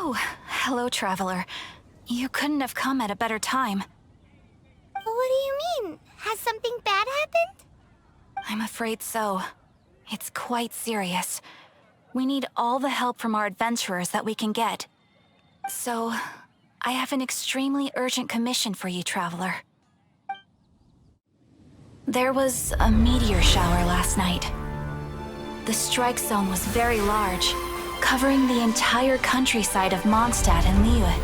Oh, hello, traveler. You couldn't have come at a better time. What do you mean? Has something bad happened? I'm afraid so. It's quite serious. We need all the help from our adventurers that we can get. So, I have an extremely urgent commission for you, traveler. There was a meteor shower last night. The strike zone was very large, covering the entire countryside of Mondstadt and Liyue.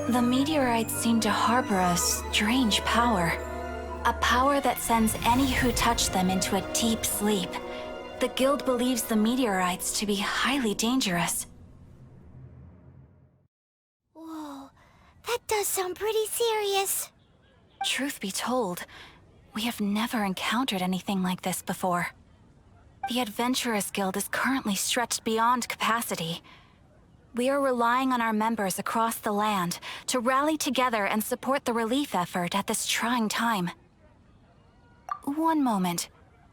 The meteorites seem to harbor a strange power. A power that sends any who touch them into a deep sleep. The guild believes the meteorites to be highly dangerous. Whoa, that does sound pretty serious. Truth be told, we have never encountered anything like this before. The Adventurers Guild is currently stretched beyond capacity. We are relying on our members across the land to rally together and support the relief effort at this trying time. One moment.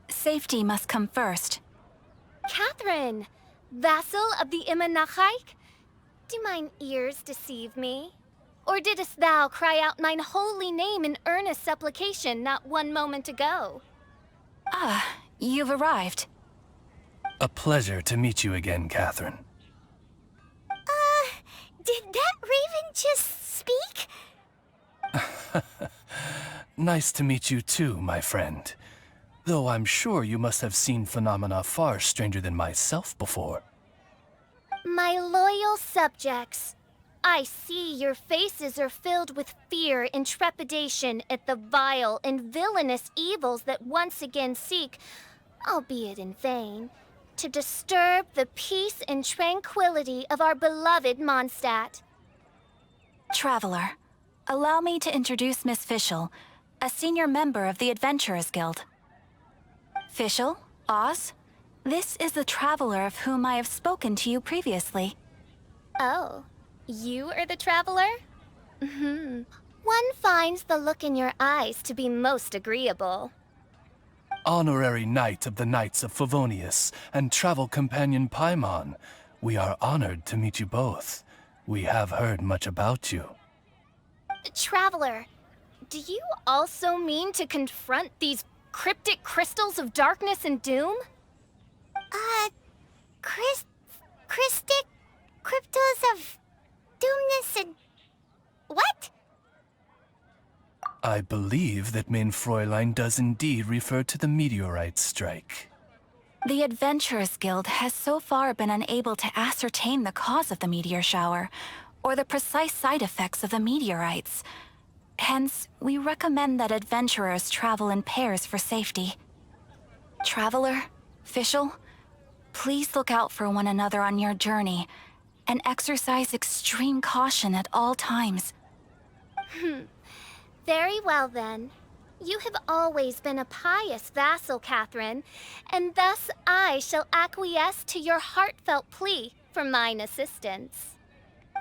Safety must come first. Catherine! Vassal of the Imanachike? Do mine ears deceive me? Or didst thou cry out mine holy name in earnest supplication not one moment ago? Ah, you've arrived. A pleasure to meet you again, Catherine. Did that raven just speak? Nice to meet you too, my friend. Though I'm sure you must have seen phenomena far stranger than myself before. My loyal subjects, I see your faces are filled with fear and trepidation at the vile and villainous evils that once again seek, albeit in vain, to disturb the peace and tranquility of our beloved Mondstadt. Traveler, allow me to introduce Miss Fischl, a senior member of the Adventurers Guild. Fischl, Oz, this is the traveler of whom I have spoken to you previously. Oh, you are the traveler? One finds the look in your eyes to be most agreeable. Honorary Knight of the Knights of Favonius and travel companion Paimon, we are honored to meet you both. We have heard much about you. Traveler, do you also mean to confront these cryptic crystals of darkness and doom? Christic cryptos of doomness and... what? I believe that Main Fräulein does indeed refer to the meteorite strike. The Adventurers Guild has so far been unable to ascertain the cause of the meteor shower, or the precise side effects of the meteorites. Hence, we recommend that adventurers travel in pairs for safety. Traveler, Fischl, please look out for one another on your journey, and exercise extreme caution at all times. Very well then. You have always been a pious vassal, Catherine, and thus I shall acquiesce to your heartfelt plea for mine assistance.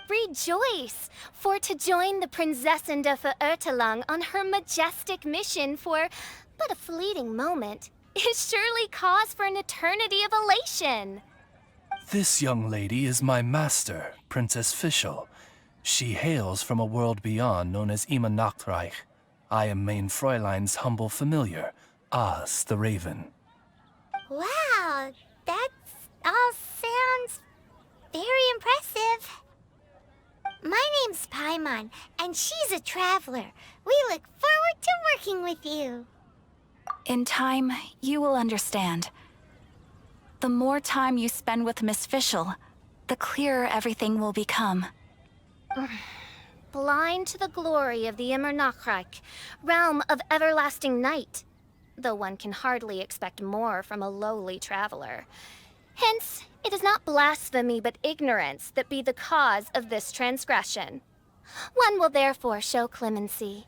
Rejoice, for to join the Prinzessin de Verurteilung on her majestic mission for but a fleeting moment is surely cause for an eternity of elation. This young lady is my master, Princess Fischl. She hails from a world beyond known as Imanachreich. I am Main Fräulein's humble familiar, Oz the Raven. Wow, that all sounds very impressive. My name's Paimon, and she's a traveler. We look forward to working with you. In time, you will understand. The more time you spend with Miss Fischl, the clearer everything will become. Blind to the glory of the Imanachreich, realm of everlasting night, though one can hardly expect more from a lowly traveler. Hence, it is not blasphemy but ignorance that be the cause of this transgression. One will therefore show clemency.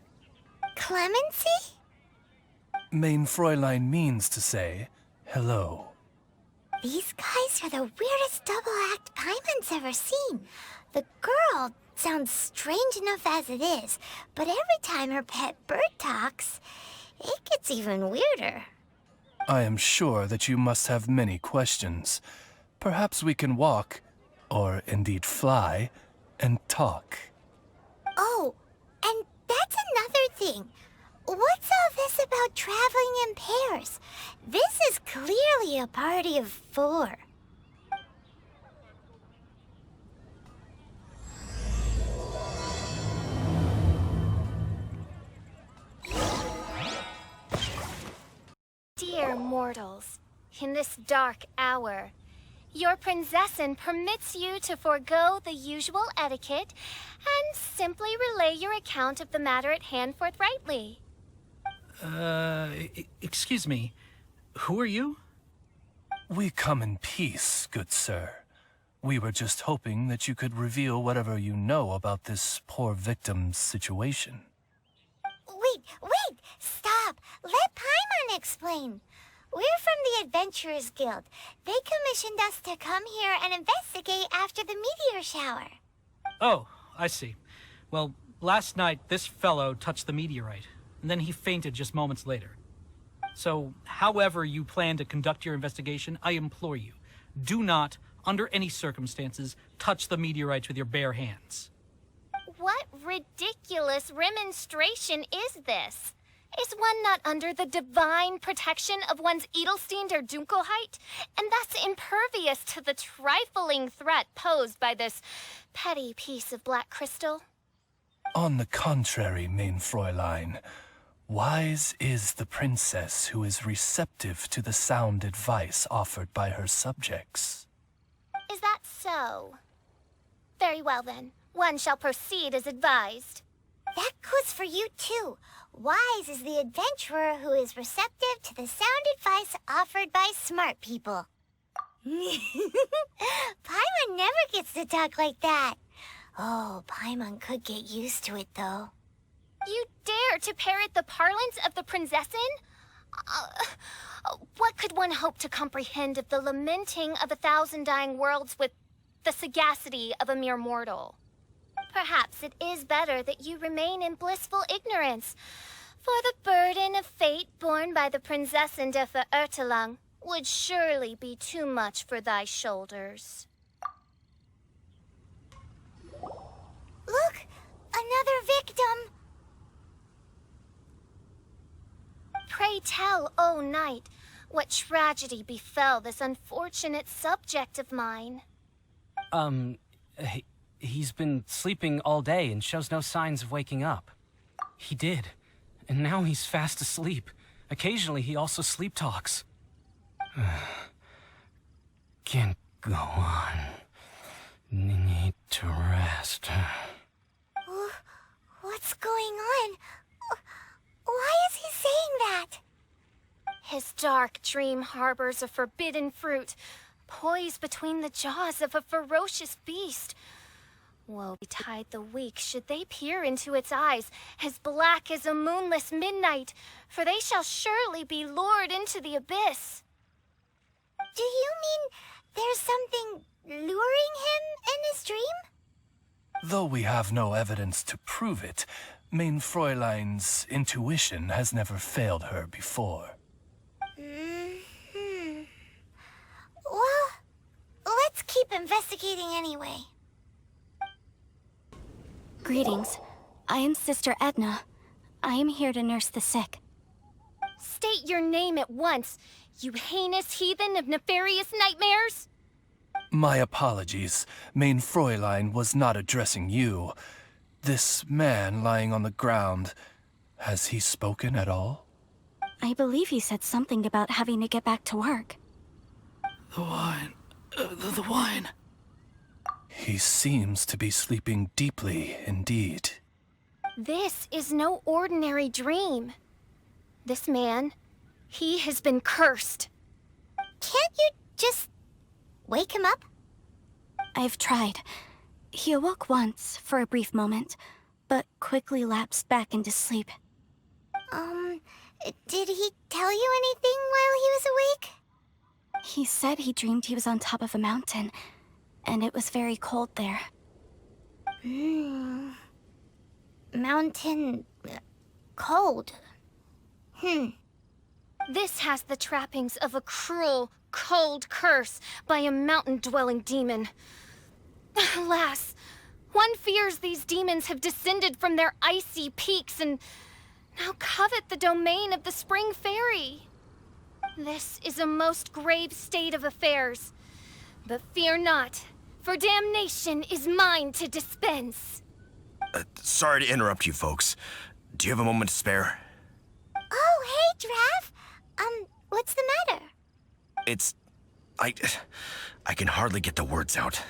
Clemency? Main Fräulein means to say hello. These guys are the weirdest double act Paimon's ever seen. The girl sounds strange enough as it is, but every time her pet bird talks, it gets even weirder. I am sure that you must have many questions. Perhaps we can walk, or indeed fly, and talk. Oh, and that's another thing. What's all this about traveling in pairs? This is clearly a party of 4. Dear mortals, in this dark hour, your princessin permits you to forego the usual etiquette and simply relay your account of the matter at hand forthrightly. Excuse me. Who are you? We come in peace, good sir. We were just hoping that you could reveal whatever you know about this poor victim's situation. Wait! Stop! Let Paimon explain. We're from the Adventurers Guild. They commissioned us to come here and investigate after the meteor shower. Oh, I see. Well, last night this fellow touched the meteorite, and then he fainted just moments later. So, however you plan to conduct your investigation, I implore you, do not, under any circumstances, touch the meteorites with your bare hands. What ridiculous remonstration is this? Is one not under the divine protection of one's Edelstein der Dunkelheit, and thus impervious to the trifling threat posed by this petty piece of black crystal? On the contrary, main Fräulein, wise is the princess who is receptive to the sound advice offered by her subjects. Is that so? Very well then. One shall proceed as advised. That goes for you too. Wise is the adventurer who is receptive to the sound advice offered by smart people. Paimon never gets to talk like that. Oh, Paimon could get used to it though. You dare to parrot the parlance of the princessin? What could one hope to comprehend of the lamenting of 1,000 dying worlds with the sagacity of a mere mortal? Perhaps it is better that you remain in blissful ignorance, for the burden of fate borne by the Prinzessin de Verurteilung would surely be too much for thy shoulders. Look! Another victim! Pray tell, O knight, what tragedy befell this unfortunate subject of mine? He's been sleeping all day and shows no signs of waking up. He did, and now he's fast asleep. Occasionally, he also sleep talks. Can't go on. Need to rest. What's going on? Why is he saying that? His dark dream harbors a forbidden fruit, poised between the jaws of a ferocious beast. Woe betide the weak should they peer into its eyes, as black as a moonless midnight, for they shall surely be lured into the abyss. Do you mean there's something luring him in his dream? Though we have no evidence to prove it, main Fräulein's intuition has never failed her before. Well, let's keep investigating anyway. Greetings. I am Sister Edna. I am here to nurse the sick. State your name at once, you heinous heathen of nefarious nightmares! My apologies. Main Fräulein was not addressing you. This man lying on the ground, has he spoken at all? I believe he said something about having to get back to work. The wine. The wine. He seems to be sleeping deeply indeed. This is no ordinary dream. This man, he has been cursed. Can't you just wake him up? I've tried. He awoke once, for a brief moment, but quickly lapsed back into sleep. Did he tell you anything while he was awake? He said he dreamed he was on top of a mountain, and it was very cold there. Mountain... cold. This has the trappings of a cruel, cold curse by a mountain-dwelling demon. Alas, one fears these demons have descended from their icy peaks and now covet the domain of the Spring Fairy. This is a most grave state of affairs. But fear not, for damnation is mine to dispense. Sorry to interrupt you folks. Do you have a moment to spare? Oh, hey, Drav. What's the matter? I can hardly get the words out.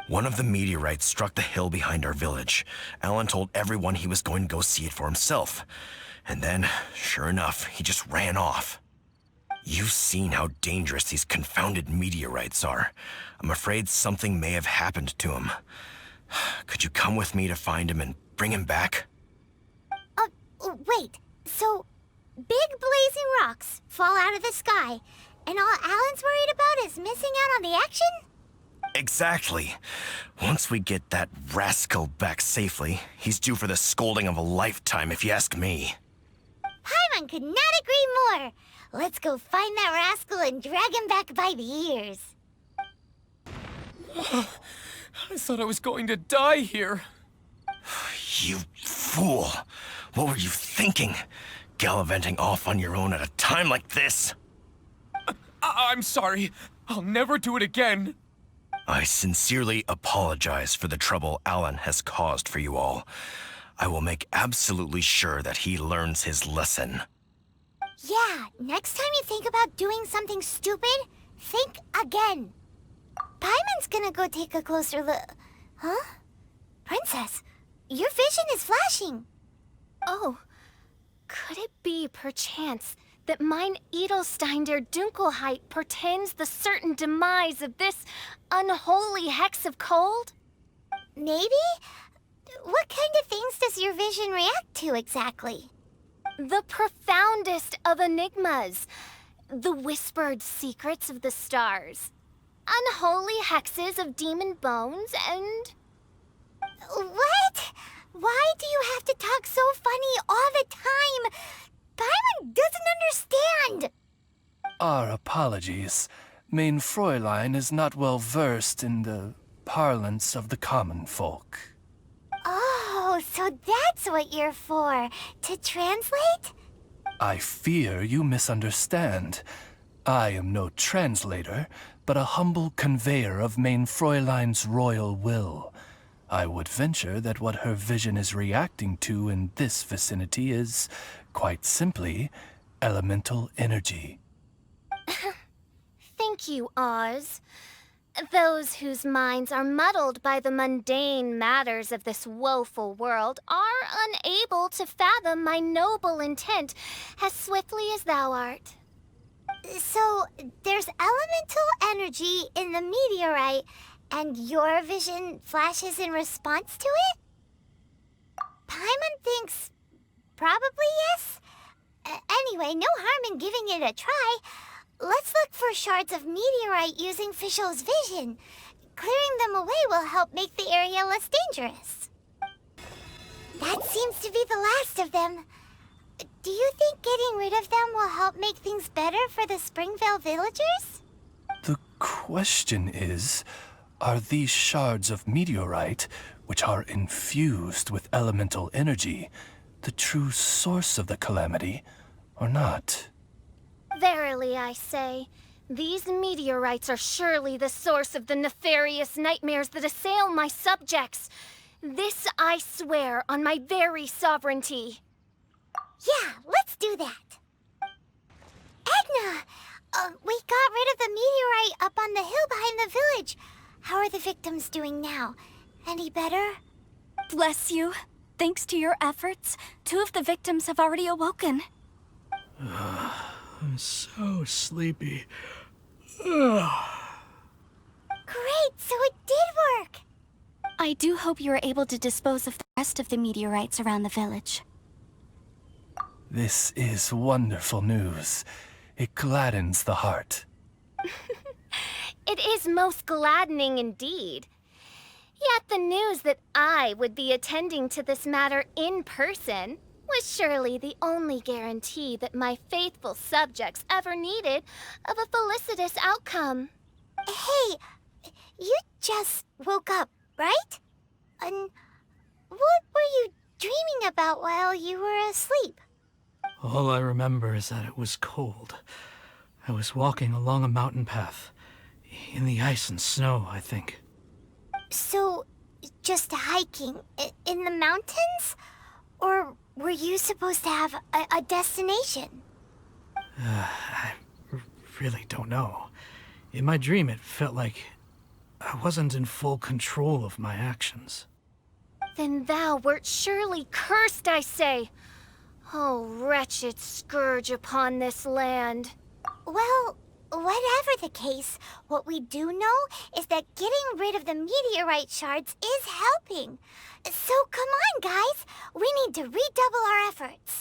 One of the meteorites struck the hill behind our village. Alan told everyone he was going to go see it for himself. And then, sure enough, he just ran off. You've seen how dangerous these confounded meteorites are. I'm afraid something may have happened to him. Could you come with me to find him and bring him back? Wait. So, big blazing rocks fall out of the sky, and all Alan's worried about is missing out on the action? Exactly. Once we get that rascal back safely, he's due for the scolding of a lifetime, if you ask me. Paimon could not agree more. Let's go find that rascal and drag him back by the ears. I thought I was going to die here. You fool! What were you thinking? Gallivanting off on your own at a time like this? I'm sorry. I'll never do it again. I sincerely apologize for the trouble Alan has caused for you all. I will make absolutely sure that he learns his lesson. Yeah, next time you think about doing something stupid, think again. Paimon's gonna go take a closer look. Huh? Princess, your vision is flashing. Oh, could it be, perchance, that mine Edelstein der Dunkelheit portends the certain demise of this unholy hex of cold? Maybe? What kind of things does your vision react to exactly? The profoundest of enigmas. The whispered secrets of the stars. Unholy hexes of demon bones and... What? Why do you have to talk so funny all the time? Paimon doesn't understand! Our apologies. Mein Fräulein is not well versed in the parlance of the common folk. Oh, so that's what you're for. To translate? I fear you misunderstand. I am no translator, but a humble conveyor of Mein Fräulein's royal will. I would venture that what her vision is reacting to in this vicinity is, quite simply, elemental energy. Thank you, Oz. Those whose minds are muddled by the mundane matters of this woeful world are unable to fathom my noble intent as swiftly as thou art. So, there's elemental energy in the meteorite, and your vision flashes in response to it? Paimon thinks probably yes. Anyway, no harm in giving it a try. Let's look for shards of meteorite using Fischl's vision. Clearing them away will help make the area less dangerous. That seems to be the last of them. Do you think getting rid of them will help make things better for the Springvale villagers? The question is, are these shards of meteorite, which are infused with elemental energy, the true source of the calamity, or not? Verily, I say, these meteorites are surely the source of the nefarious nightmares that assail my subjects. This I swear on my very sovereignty. Yeah, let's do that. Edna! We got rid of the meteorite up on the hill behind the village. How are the victims doing now? Any better? Bless you. Thanks to your efforts, 2 of the victims have already awoken. I'm so sleepy. Great, so it did work. I do hope you are able to dispose of the rest of the meteorites around the village. This is wonderful news. It gladdens the heart. It is most gladdening indeed. Yet the news that I would be attending to this matter in person was surely the only guarantee that my faithful subjects ever needed of a felicitous outcome. Hey, you just woke up, right? And what were you dreaming about while you were asleep? All I remember is that it was cold. I was walking along a mountain path. In the ice and snow, I think. So, just hiking in the mountains? Or were you supposed to have a destination? I really don't know. In my dream, it felt like I wasn't in full control of my actions. Then thou wert surely cursed, I say. Oh, wretched scourge upon this land. Well, whatever the case, what we do know is that getting rid of the meteorite shards is helping. So come on, guys. We need to redouble our efforts.